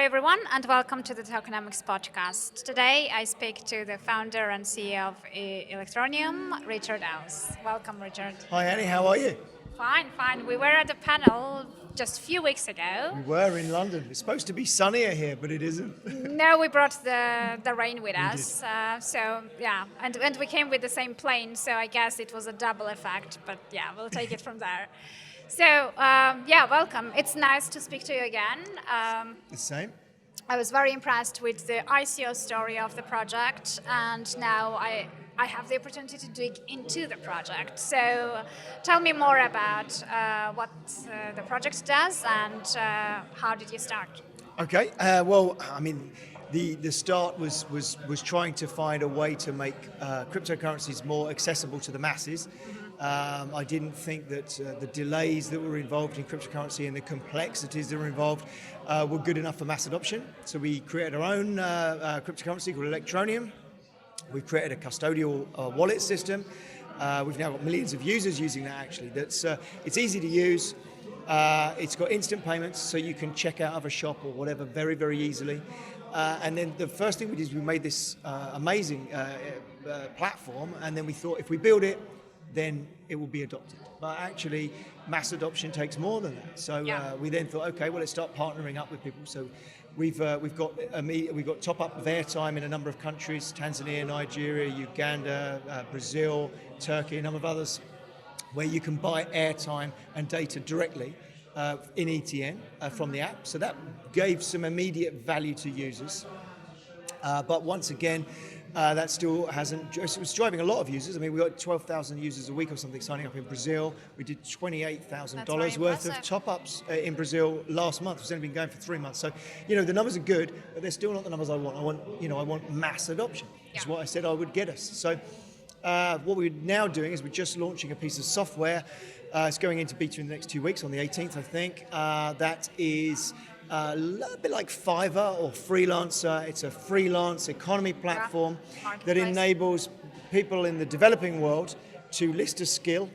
everyone, and welcome to the Talkonomics podcast. Today, I speak to the founder and CEO of Electroneum, Richard Ells. Welcome, Richard. Hi, Annie. How are you? Fine. We were at a panel just a few weeks ago. We were in London. It's supposed to be sunnier here, but it isn't. No, we brought the rain with us. And we came with the same plane, so I guess it was a double effect. But yeah, we'll take it from there. So, welcome. It's nice to speak to you again. The same. I was very impressed with the ICO story of the project, and now I have the opportunity to dig into the project. So, tell me more about what the project does and how did you start? Okay. The start was trying to find a way to make cryptocurrencies more accessible to the masses. I didn't think that the delays that were involved in cryptocurrency and the complexities that were involved were good enough for mass adoption. So we created our own cryptocurrency called Electroneum. We've created a custodial wallet system. We've now got millions of users using that actually. It's easy to use. It's got instant payments, so you can check out of a shop or whatever very, very easily. And then the first thing we did is we made this amazing platform, and then we thought if we build it, then it will be adopted. But actually, mass adoption takes more than that. So we then thought, okay, well, let's start partnering up with people. So we've got top up of airtime in a number of countries: Tanzania, Nigeria, Uganda, Brazil, Turkey, a number of others, where you can buy airtime and data directly in ETN from the app. So that gave some immediate value to users. But once again, that still hasn't. It was driving a lot of users. I mean, we got 12,000 users a week or something signing up in Brazil. We did $28,000 worth of top-ups in Brazil last month. It's only been going for 3 months. So, the numbers are good, but they're still not the numbers I want. I want mass adoption. That's what I said I would get us. So, what we're now doing is we're just launching a piece of software. It's going into beta in the next 2 weeks, on the 18th, I think. That is a little bit like Fiverr or Freelancer. It's a freelance economy platform that enables people in the developing world to list a skill,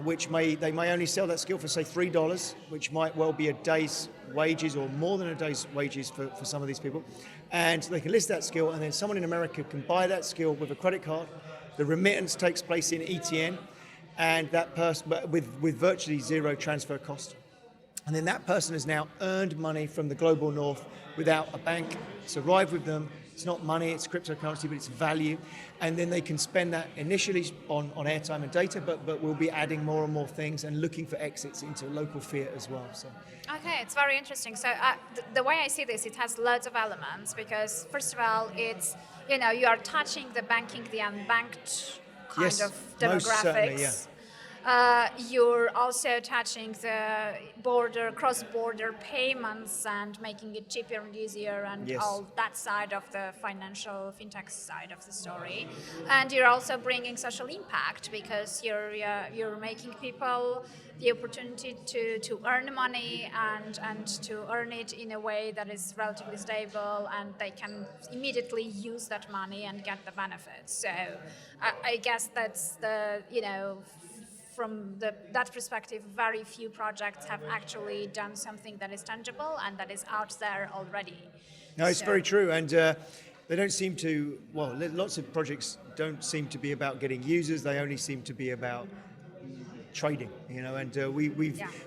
which they may only sell that skill for, say, $3, which might well be a day's wages or more than a day's wages for some of these people. And they can list that skill, and then someone in America can buy that skill with a credit card. The remittance takes place in ETN, and that person, with virtually zero transfer cost. And then that person has now earned money from the global north without a bank. It's arrived with them. It's not money, it's cryptocurrency, but it's value. And then they can spend that initially on airtime and data, but we'll be adding more and more things and looking for exits into local fiat as well. So. Okay, it's very interesting. So the way I see this, it has loads of elements because, first of all, it's, you are touching the banking, the unbanked kind of demographics. Most certainly, yeah. You're also touching the cross-border payments and making it cheaper and easier and all that side of the financial fintech side of the story. And you're also bringing social impact because you're making people the opportunity to earn money and to earn it in a way that is relatively stable, and they can immediately use that money and get the benefits. So I guess that's from that perspective, very few projects have actually done something that is tangible and that is out there already. No, it's very true. And they don't seem to, lots of projects don't seem to be about getting users. They only seem to be about trading, and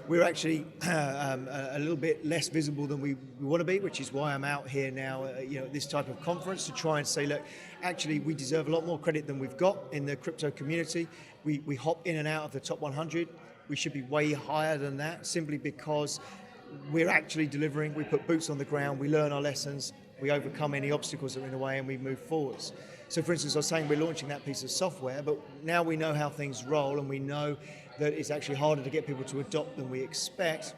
we're actually a little bit less visible than we want to be, which is why I'm out here now, at this type of conference to try and say, look, actually we deserve a lot more credit than we've got in the crypto community. We hop in and out of the top 100. We should be way higher than that simply because we're actually delivering. We put boots on the ground. We learn our lessons. We overcome any obstacles that are in the way and we move forwards. So for instance, I was saying we're launching that piece of software, but now we know how things roll and we know that it's actually harder to get people to adopt than we expect.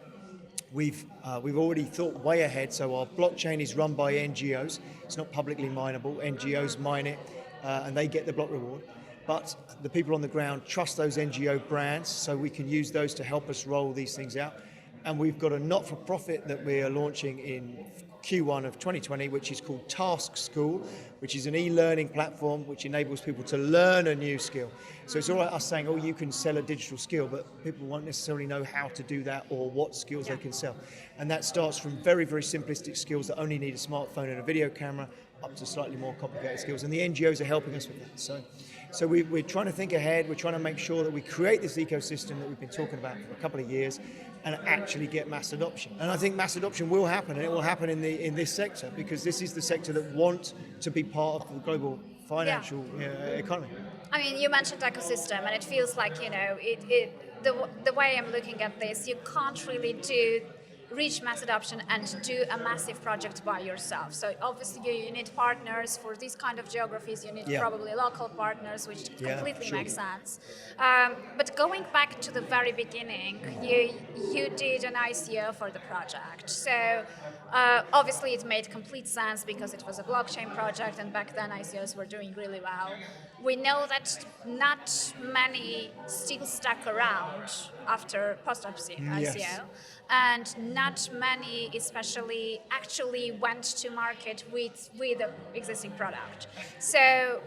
We've already thought way ahead. So our blockchain is run by NGOs. It's not publicly mineable. NGOs mine it and they get the block reward. But the people on the ground trust those NGO brands, so we can use those to help us roll these things out. And we've got a not-for-profit that we are launching in Q1 of 2020, which is called Task School, which is an e-learning platform which enables people to learn a new skill. So it's all right us saying, oh, you can sell a digital skill, but people won't necessarily know how to do that or what skills they can sell. And that starts from very, very simplistic skills that only need a smartphone and a video camera, up to slightly more complicated skills. And the NGOs are helping us with that. So we're trying to think ahead. We're trying to make sure that we create this ecosystem that we've been talking about for a couple of years and actually get mass adoption. And I think mass adoption will happen, and it will happen in this sector, because this is the sector that want to be part of the global financial economy. I mean, you mentioned ecosystem, and it feels like, the way I'm looking at this, you can't really reach mass adoption and do a massive project by yourself. So obviously you need partners for these kind of geographies. You need probably local partners, which completely makes sense. But going back to the very beginning, you did an ICO for the project. So obviously it made complete sense because it was a blockchain project, and back then ICOs were doing really well. We know that not many still stuck around after post-ICO, and not many especially actually went to market with the existing product. So,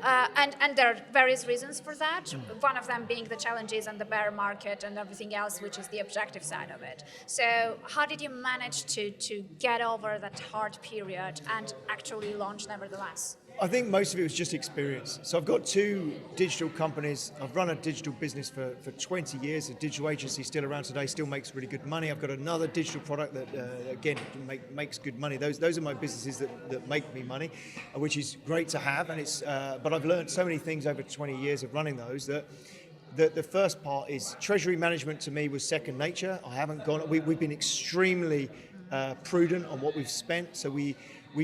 and there are various reasons for that, one of them being the challenges and the bear market and everything else, which is the objective side of it. So how did you manage to get over that hard period and actually launch nevertheless? I think most of it was just experience. So I've got 2 digital companies. I've run a digital business for 20 years. A digital agency still around today, still makes really good money. I've got another digital product that, again, makes good money. Those are my businesses that make me money, which is great to have. And but I've learned so many things over 20 years of running those that the first part is treasury management. To me was second nature. I haven't gone. We've been extremely prudent on what we've spent. So we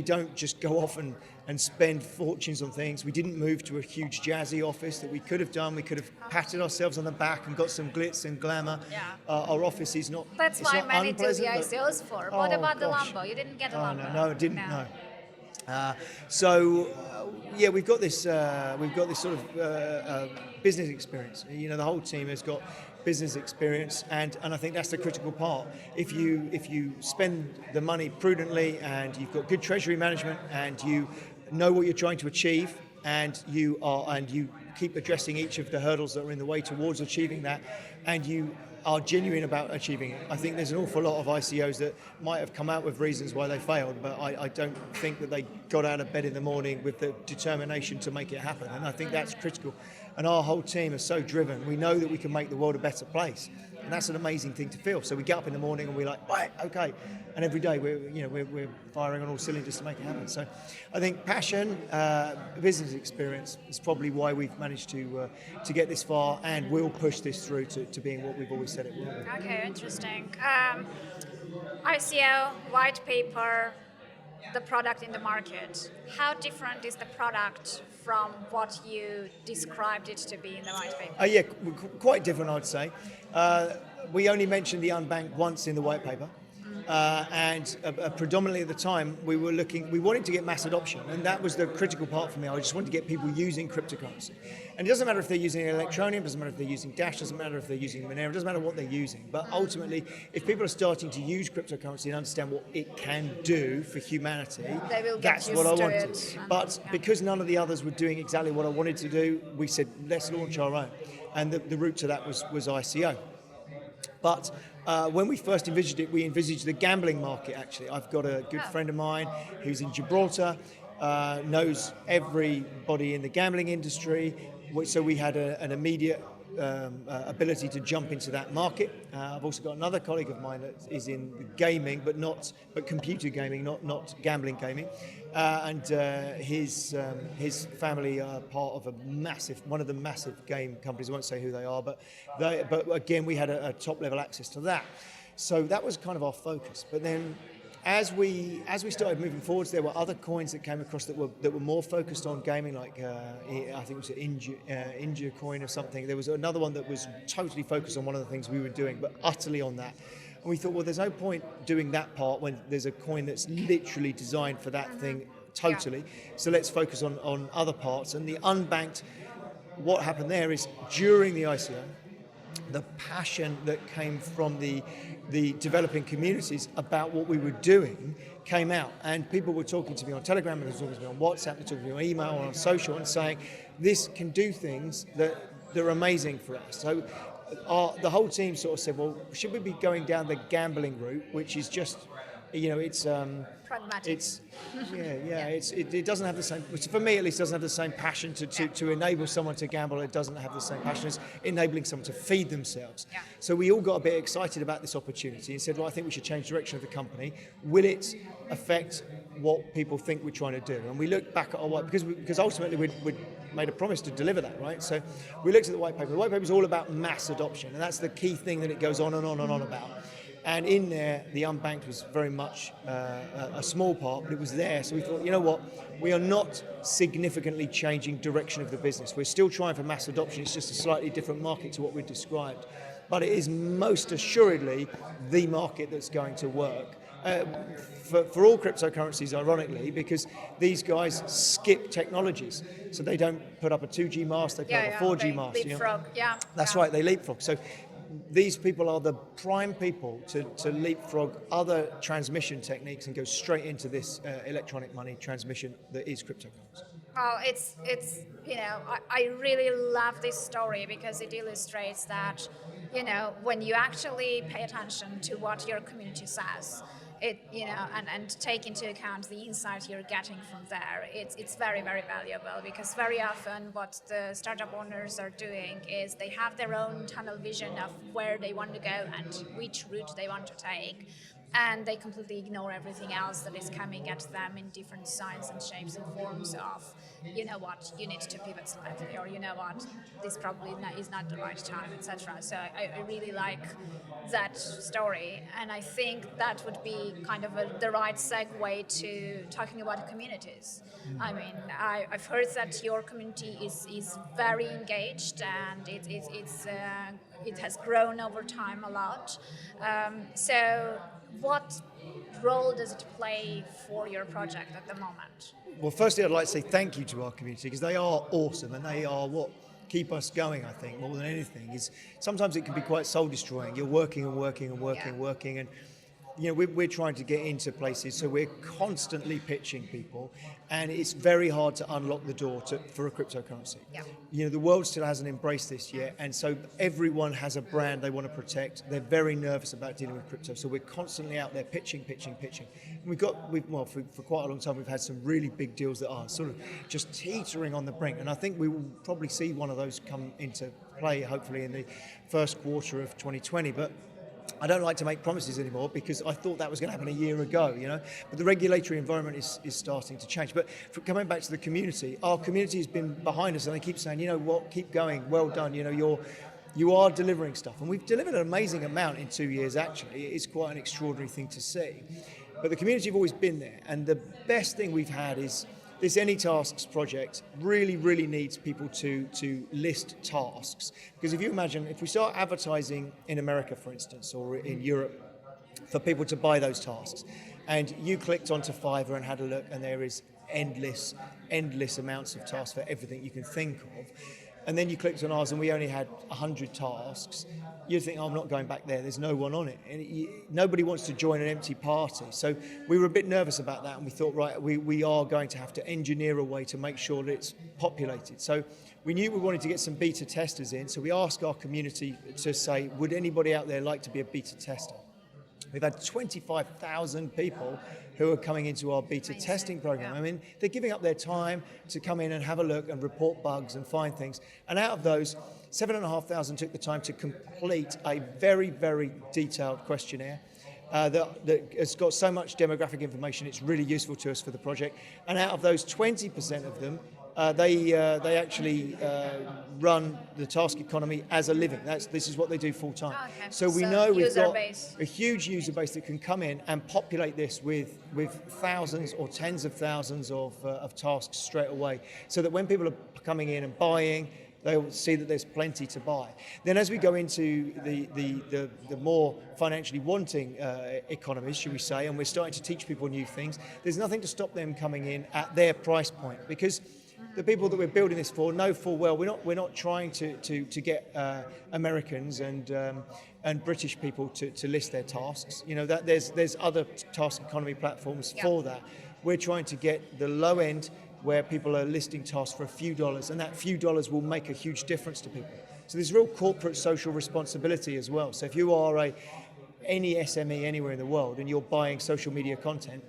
don't just go off and spend fortunes on things. We didn't move to a huge jazzy office that we could have done. We could have patted ourselves on the back and got some glitz and glamour. Our office is not. That's why many do the ICOs for. What about the Lambo? You didn't get a Lambo. No, I didn't. No. We've got this sort of business experience. The whole team has got business experience, and I think that's the critical part. If you spend the money prudently, and you've got good treasury management, and you know what you're trying to achieve, and you keep addressing each of the hurdles that are in the way towards achieving that, and you are genuine about achieving it. I think there's an awful lot of ICOs that might have come out with reasons why they failed, but I don't think that they got out of bed in the morning with the determination to make it happen, and I think that's critical. And our whole team is so driven. We know that we can make the world a better place, and that's an amazing thing to feel. So we get up in the morning and we're like, right, okay, and every day we're firing on all cylinders to make it happen. So I think passion, business experience is probably why we've managed to get this far, and we'll push this through to being what we've always said it will be. Okay, interesting. ICO, white paper, the product in the market. How different is the product from what you described it to be in the white paper? Quite different, I'd say. We only mentioned the Unbanked once in the white paper. And predominantly at the time, we wanted to get mass adoption, and that was the critical part for me. I just wanted to get people using cryptocurrency. And it doesn't matter if they're using Electroneum, doesn't matter if they're using Dash, doesn't matter if they're using Monero, doesn't matter what they're using. But ultimately, if people are starting to use cryptocurrency and understand what it can do for humanity, that's what I wanted. But because none of the others were doing exactly what I wanted to do, we said, let's launch our own. And the route to that was ICO. But when we first envisaged it, we envisaged the gambling market, actually. I've got a good friend of mine who's in Gibraltar, knows everybody in the gambling industry, so we had an immediate ability to jump into that market. I've also got another colleague of mine that is in gaming, but computer gaming, not gambling gaming. And his family are part of one of the massive game companies. I won't say who they are, but again, we had a top level access to that. So that was kind of our focus. But then, as we started moving forwards, there were other coins that came across that were more focused on gaming, like I think it was India coin or something. There was another one that was totally focused on one of the things we were doing, but utterly on that. And we thought, well, there's no point doing that part when there's a coin that's literally designed for that thing totally. So let's focus on other parts. And the Unbanked, what happened there is during the ICO, the passion that came from the developing communities about what we were doing came out. And people were talking to me on Telegram, and they were talking to me on WhatsApp, they were talking to me on email, or on social, and saying, this can do things that are amazing for us. So the whole team sort of said, well, should we be going down the gambling route, which is just, it's pragmatic. It's it doesn't have the same, which for me at least doesn't have the same passion to enable someone to gamble. It doesn't have the same passion as enabling someone to feed themselves. Yeah. So we all got a bit excited about this opportunity and said, well, I think we should change direction of the company. Will it affect what people think we're trying to do? And we looked back at our white, because ultimately we'd made a promise to deliver that, right? So we looked at the white paper. The white paper is all about mass adoption, and that's the key thing that it goes on and on and on about. And in there, the Unbanked was very much a small part, but it was there. So we thought, you know what? We are not significantly changing direction of the business. We're still trying for mass adoption. It's just a slightly different market to what we described. But it is most assuredly the market that's going to work. For all cryptocurrencies, ironically, because these guys skip technologies. So they don't put up a 2G mast, they put up a 4G mast. Leapfrog, That's right, they leapfrog. So these people are the prime people to leapfrog other transmission techniques and go straight into this electronic money transmission that is cryptocurrency. Well, it's I really love this story because it illustrates that, when you actually pay attention to what your community says, and take into account the insight you're getting from there, it's very, very valuable, because very often what the startup owners are doing is they have their own tunnel vision of where they want to go and which route they want to take, and they completely ignore everything else that is coming at them in different signs and shapes and forms of, you need to pivot slightly, or this probably is not the right time, etc. So I really like that story, and I think that would be kind of the right segue to talking about communities. I mean, I've heard that your community is very engaged, and it has grown over time a lot. So what role does it play for your project at the moment? Well, firstly, I'd like to say thank you to our community, because they are awesome, and they are what keep us going, I think, more than anything. Is sometimes it can be quite soul-destroying. You're working and working and working and working, and we're trying to get into places, so we're constantly pitching people, and it's very hard to unlock the door for a cryptocurrency. Yeah. The world still hasn't embraced this yet, and so everyone has a brand they want to protect. They're very nervous about dealing with crypto, so we're constantly out there pitching. And for quite a long time, we've had some really big deals that are sort of just teetering on the brink, and I think we will probably see one of those come into play, hopefully in the first quarter of 2020, but I don't like to make promises anymore, because I thought that was going to happen a year ago, But the regulatory environment is starting to change. But coming back to the community, our community has been behind us, and they keep saying, keep going, well done, you are delivering stuff. And we've delivered an amazing amount in 2 years, actually. It's quite an extraordinary thing to see. But the community have always been there, and the best thing we've had is this AnyTasks project really, really needs people to list tasks. Because if you imagine, if we start advertising in America, for instance, or in Europe, for people to buy those tasks, and you clicked onto Fiverr and had a look, and there is endless amounts of tasks for everything you can think of, and then you clicked on ours and we only had 100 tasks, you'd think, I'm not going back there, there's no one on it. And nobody wants to join an empty party. So we were a bit nervous about that, and we thought, right, we are going to have to engineer a way to make sure that it's populated. So we knew we wanted to get some beta testers in, so we asked our community to say, would anybody out there like to be a beta tester? We've had 25,000 people who are coming into our beta testing program. Yeah. I mean, they're giving up their time to come in and have a look and report bugs and find things. And out of those, 7,500 took the time to complete a very, very detailed questionnaire that has got so much demographic information, it's really useful to us for the project. And out of those, 20% of them, they actually run the task economy as a living. This is what they do full time. Okay. So we know we've got base. a huge user base that can come in and populate this with thousands or tens of thousands of tasks straight away, so that when people are coming in and buying, they'll see that there's plenty to buy. Then as we go into the more financially wanting economies, should we say, and we're starting to teach people new things, there's nothing to stop them coming in at their price point, because The people that we're building this for know full well we're not trying to get Americans and British people to list their tasks. You know, that there's other task economy platforms for that. We're trying to get the low end where people are listing tasks for a few dollars, and that few dollars will make a huge difference to people. So there's real corporate social responsibility as well. So if you are any SME anywhere in the world and you're buying social media content,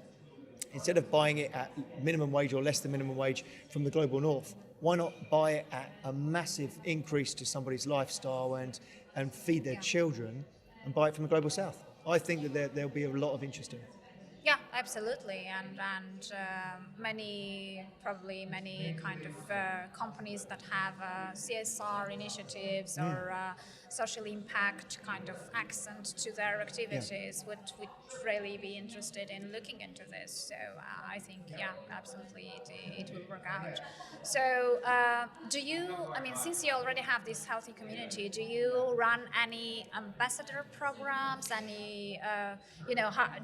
instead of buying it at minimum wage or less than minimum wage from the global north, why not buy it at a massive increase to somebody's lifestyle and feed their children and buy it from the global south? I think that there'll be a lot of interest in it. Yeah, absolutely, and many kind of companies that have CSR initiatives or social impact kind of accent to their activities would really be interested in looking into this. So I think, absolutely, it will work out. So do you? I mean, since you already have this healthy community, do you run any ambassador programs? Any,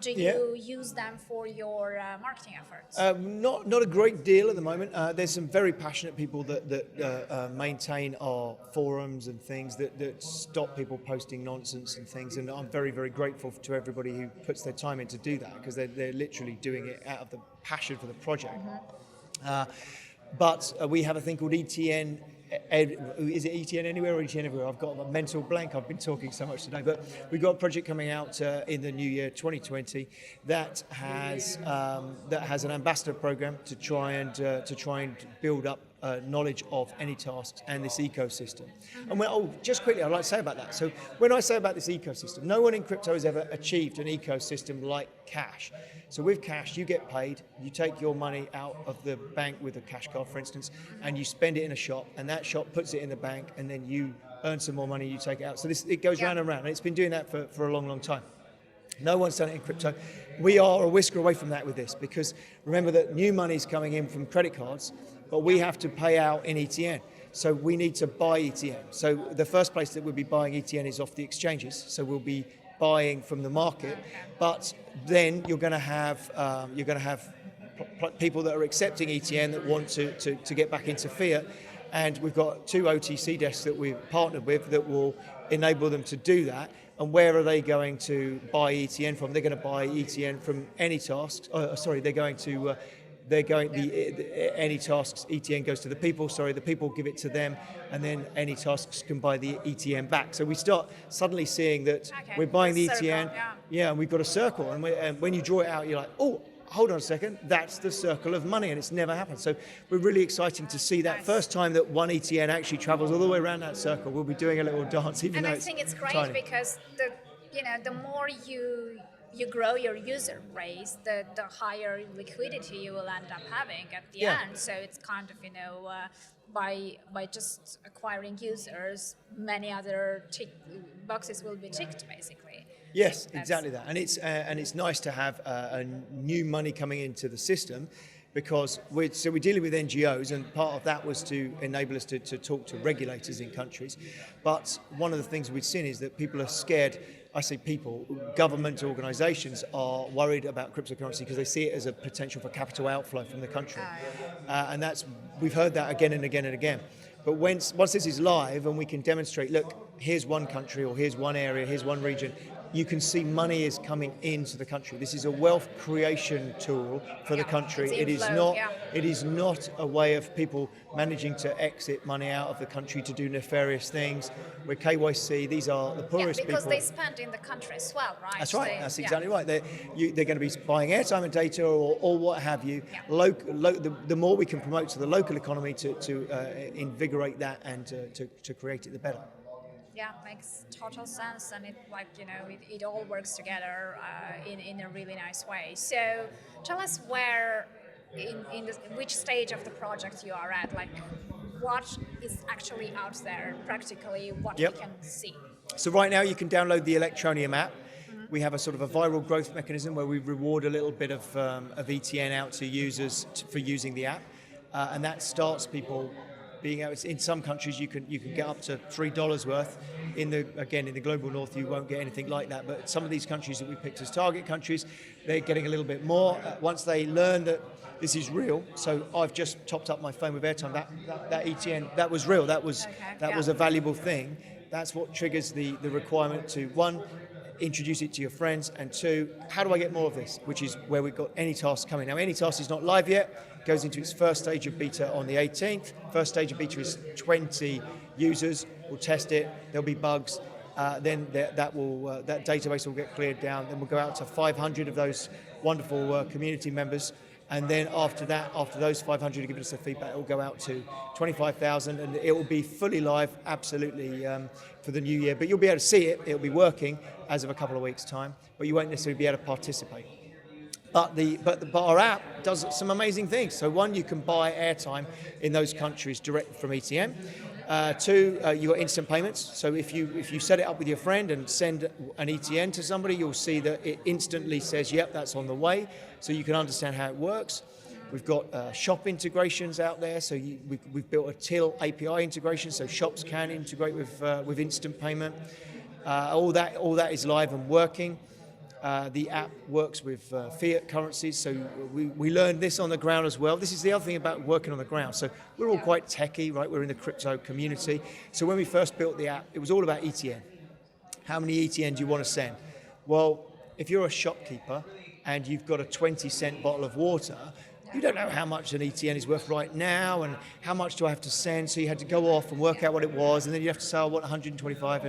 do you use them for your marketing efforts? Not a great deal at the moment. There's some very passionate people that maintain our forums and things that stop people posting nonsense and things, and I'm very, very grateful to everybody who puts their time in to do that, because they're literally doing it out of the passion for the project. But we have a thing called ETN. Is it ETN Anywhere or ETN Everywhere? I've got a mental blank. I've been talking so much today. But we've got a project coming out in the new year, 2020, that has an ambassador program to try and build up knowledge of any tasks and this ecosystem. And just quickly, I'd like to say about that. So when I say about this ecosystem, no one in crypto has ever achieved an ecosystem like cash. So with cash, you get paid, you take your money out of the bank with a cash card, for instance, and you spend it in a shop, and that shop puts it in the bank, and then you earn some more money, you take it out. So it goes round and round, and it's been doing that for a long, long time. No one's done it in crypto. We are a whisker away from that with this, because remember that new money is coming in from credit cards, but we have to pay out in ETN. So we need to buy ETN. So the first place that we'll be buying ETN is off the exchanges. So we'll be buying from the market, but then you're going to have people that are accepting ETN that want to get back into fiat, and we've got 2 OTC desks that we've partnered with that will enable them to do that. And where are they going to buy ETN from? They're going to buy ETN from any tasks. Any tasks, ETN goes to the people, the people give it to them, and then any tasks can buy the ETN back. So we start suddenly seeing that we're buying the ETN, and we've got a circle, and when you draw it out, you're like, oh, hold on a second, that's the circle of money, and it's never happened. So we're really exciting to see that first time that one ETN actually travels all the way around that circle. We'll be doing a little dance, even though I think it's great tiny. Because the more you grow your user base, the higher liquidity you will end up having at the end. So it's kind of, by just acquiring users, many other boxes will be ticked, basically. Yes, exactly that. And it's nice to have a new money coming into the system, because we're dealing with NGOs, and part of that was to enable us to talk to regulators in countries. But one of the things we've seen is that people are scared. I say people, government organisations are worried about cryptocurrency because they see it as a potential for capital outflow from the country. And we've heard that again and again and again. But once this is live and we can demonstrate, look, here's one country, or here's one area, here's one region, you can see money is coming into the country. This is a wealth creation tool for the country. It is not a way of people managing to exit money out of the country to do nefarious things. We're KYC. These are the poorest people. Because they spend in the country as well, right? That's right. That's exactly right. They're going to be buying airtime and data or what have you. The more we can promote to the local economy to invigorate that and to create it, the better. Yeah, makes total sense, and it all works together in a really nice way. So, tell us where, which stage of the project you are at. Like, what is actually out there practically? What we can see. So right now, you can download the Electroneum app. We have a sort of a viral growth mechanism where we reward a little bit of ETN out to users for using the app, and that starts people being able to, in some countries you can get up to $3 worth. In the global north you won't get anything like that, but some of these countries that we picked as target countries, they're getting a little bit more once they learn that this is real. So I've just topped up my phone with airtime. That ETN, that was real. That was a valuable thing. That's what triggers the requirement to, one, introduce it to your friends, and two, how do I get more of this? Which is where we've got AnyTask coming. Now, AnyTask is not live yet. It goes into its first stage of beta on the 18th. First stage of beta is 20 users. We'll test it. There'll be bugs. Then that database will get cleared down. Then we'll go out to 500 of those wonderful community members. And then after that, after those 500 give us the feedback, it will go out to 25,000, and it will be fully live, absolutely, for the new year. But you'll be able to see it. It'll be working as of a couple of weeks' time, but you won't necessarily be able to participate. But our app does some amazing things. So one, you can buy airtime in those countries direct from ETN. Two, you got instant payments. So if you set it up with your friend and send an ETN to somebody, you'll see that it instantly says, "Yep, that's on the way." So you can understand how it works. We've got shop integrations out there. So we've built a till API integration, so shops can integrate with instant payment. All that is live and working. The app works with fiat currencies, so we learned this on the ground as well. This is the other thing about working on the ground. So we're all quite techie, right? We're in the crypto community. So when we first built the app, it was all about ETN. How many ETN do you want to send? Well, if you're a shopkeeper and you've got a 20-cent bottle of water, you don't know how much an ETN is worth right now and how much do I have to send. So you had to go off and work out what it was, and then you have to say, I want 125.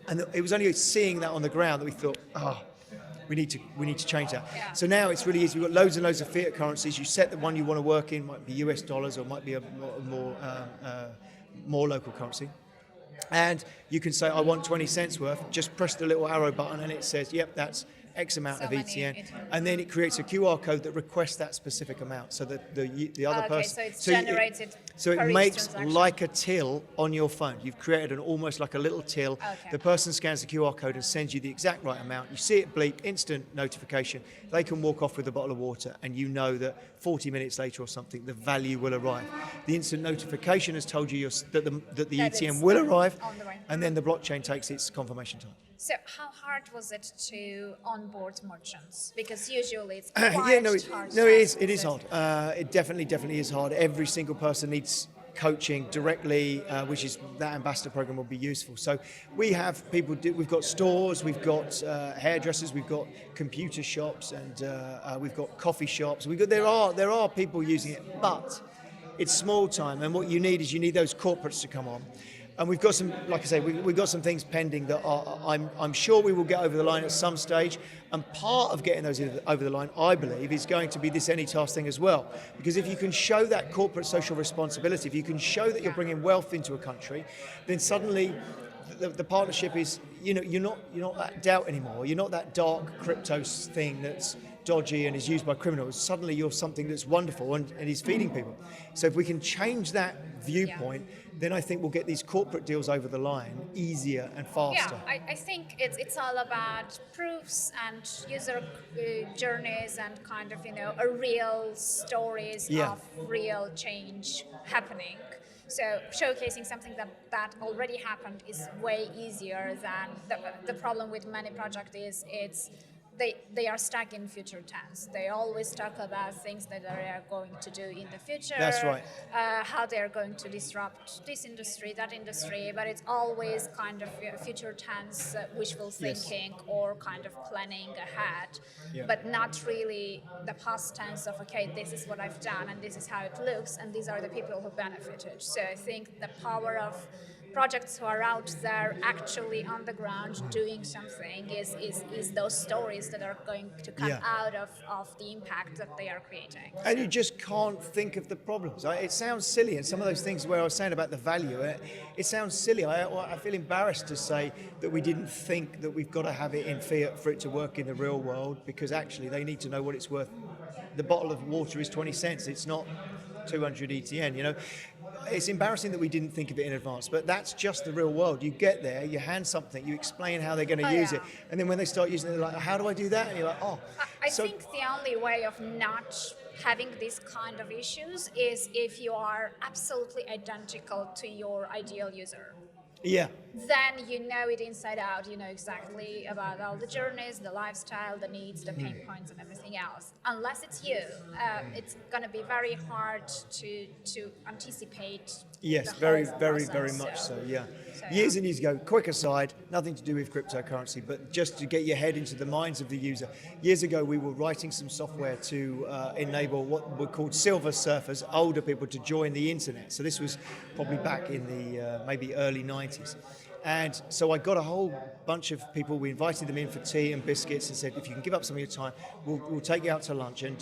And it was only seeing that on the ground that we thought, we need to change that. Yeah. So now it's really easy. We've got loads and loads of fiat currencies. You set the one you want to work in, might be US dollars or it might be a more local currency. And you can say, I want 20 cents worth. Just press the little arrow button and it says, yep, that's X amount of ETN. And then it creates a QR code that requests that specific amount. So that the other person... So it's generated So it makes like a till on your phone. You've created almost like a little till. Okay. The person scans the QR code and sends you the exact right amount. You see it bleep, instant notification. They can walk off with a bottle of water and you know that 40 minutes later or something, the value will arrive. The instant notification has told you that the ETN will arrive, and then the blockchain takes its confirmation time. So how hard was it to onboard merchants? Because usually it's quite hard. It is hard. It definitely is hard. Every single person needs coaching directly, which is that ambassador program will be useful. So we have people. We've got stores, we've got hairdressers, we've got computer shops, and we've got coffee shops. There are people using it, but it's small time. And what you need is those corporates to come on. And we've got some, like I say, we've got some things pending that I'm sure we will get over the line at some stage. And part of getting those over the line, I believe, is going to be this AnyTask thing as well. Because if you can show that corporate social responsibility, if you can show that you're bringing wealth into a country, then suddenly the partnership is, you're not that doubt anymore. You're not that dark crypto thing that's dodgy and is used by criminals. Suddenly you're something that's wonderful and is feeding people. So if we can change that viewpoint, then I think we'll get these corporate deals over the line easier and faster. Yeah, I think it's all about proofs and user journeys and kind of, a real stories of real change happening. So showcasing something that already happened is way easier than the problem with many projects is they are stuck in future tense. They always talk about things that they are going to do in the future. That's right. How they are going to disrupt this industry, that industry, but it's always kind of future tense, wishful thinking, or kind of planning ahead, but not really the past tense of, okay, this is what I've done and this is how it looks and these are the people who benefited. So I think the power of projects who are out there actually on the ground doing something is those stories that are going to come out of the impact that they are creating. And you just can't think of the problems. It sounds silly, and some of those things where I was saying about the value, it sounds silly. I feel embarrassed to say that we didn't think that we've got to have it in fiat for it to work in the real world, because actually they need to know what it's worth. The bottle of water is 20 cents. It's not 200 ETN, It's embarrassing that we didn't think of it in advance, but that's just the real world. You get there, you hand something, you explain how they're going to use it, and then when they start using it, they're like, how do I do that? And you're like, I think the only way of not having these kind of issues is if you are absolutely identical to your ideal user. Yeah. Then you know it inside out. You know exactly about all the journeys, the lifestyle, the needs, the pain points, and everything else. Unless it's you, it's going to be very hard to anticipate. Yes, the very, whole very, process. very much so, yeah. So, Years and years ago, quick aside, nothing to do with cryptocurrency, but just to get your head into the minds of the user. Years ago, we were writing some software to enable what were called silver surfers, older people, to join the internet. So this was probably back in the maybe early 90s. And so I got a whole bunch of people, we invited them in for tea and biscuits and said, if you can give up some of your time, we'll take you out to lunch. And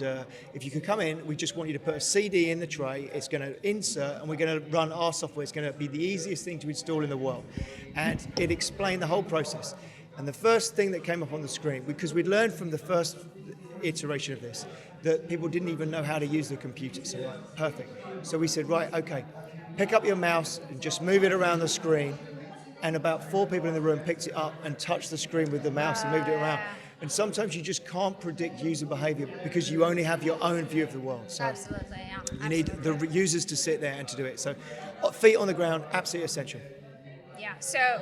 if you could come in, we just want you to put a CD in the tray. It's going to insert and we're going to run our software. It's going to be the easiest thing to install in the world. And it explained the whole process. And the first thing that came up on the screen, because we'd learned from the first iteration of this, that people didn't even know how to use the computer. So right, perfect. So we said, right, okay, pick up your mouse and just move it around the screen. And about 4 people in the room picked it up and touched the screen with the mouse and moved it around. And sometimes you just can't predict user behavior because you only have your own view of the world. So absolutely, yeah. you need the users to sit there and to do it. So feet on the ground, absolutely essential. Yeah, so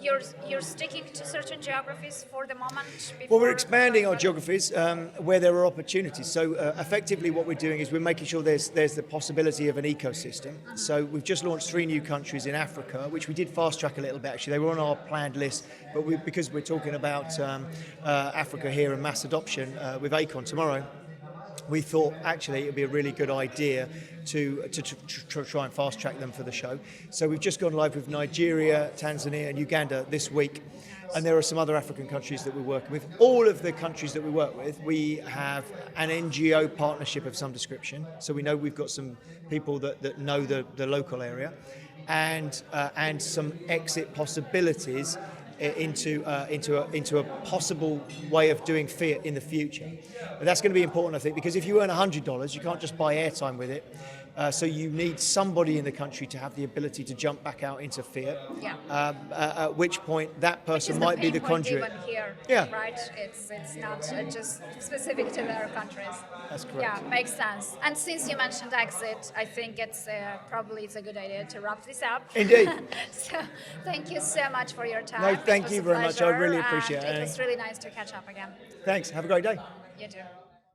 you're sticking to certain geographies for the moment? Well, we're expanding our geographies where there are opportunities. So effectively what we're doing is we're making sure there's the possibility of an ecosystem. So we've just launched 3 new countries in Africa, which we did fast track a little bit actually. They were on our planned list, but because we're talking about Africa here and mass adoption with Acon tomorrow, we thought actually it would be a really good idea to try and fast track them for the show. So we've just gone live with Nigeria, Tanzania and Uganda this week. And there are some other African countries that we're working with. All of the countries that we work with, we have an NGO partnership of some description. So we know we've got some people that know the local area and some exit possibilities into a possible way of doing fiat in the future. And that's going to be important, I think, because if you earn $100, you can't just buy airtime with it. So you need somebody in the country to have the ability to jump back out into fiat. Yeah. At which point that person might be the conduit. Even here, yeah. Right? It's not just specific to their countries. That's correct. Yeah, makes sense. And since you mentioned exit, I think it's probably a good idea to wrap this up. Indeed. So thank you so much for your time. No, thank you very much. I really appreciate it. It was really nice to catch up again. Thanks. Have a great day. You too.